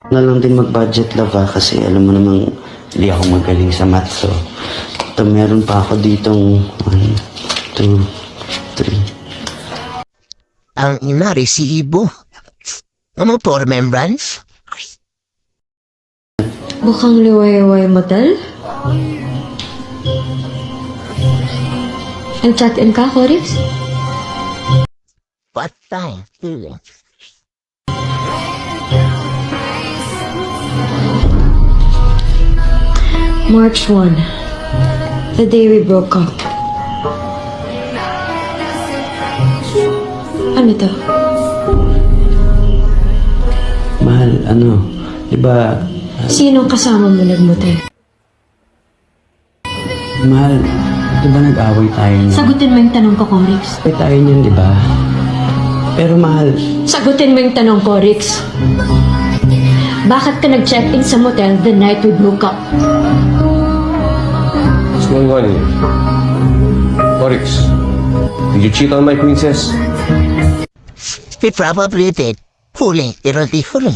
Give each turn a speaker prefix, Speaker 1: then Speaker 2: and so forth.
Speaker 1: Na lang din mag-budget love kasi alam mo namang hindi ako magaling sa math. So, ito meron pa ako ditong 1, 2, 3.
Speaker 2: Ang ina resibo. Ano po, remembrance?
Speaker 3: Mukhang liway-way motel? Ang check-in ka, Corix?
Speaker 2: Patay.
Speaker 3: March 1. The day we broke up. Ano to?
Speaker 1: Mahal, diba,
Speaker 3: Sinong kasama mo nagmotel?
Speaker 1: mahal, diba nag-away tayo na?
Speaker 3: Sagutin mo yung tanong ko, Corix.
Speaker 1: Away tayo niyan, diba? Pero mahal,
Speaker 3: Sagutin mo yung tanong ko, Rix. Bakit ka nag-check-in sa motel the night we broke up?
Speaker 4: What's going on here? Oryx, did you cheat on my princess?
Speaker 2: He probably did. Huli, pero di huli.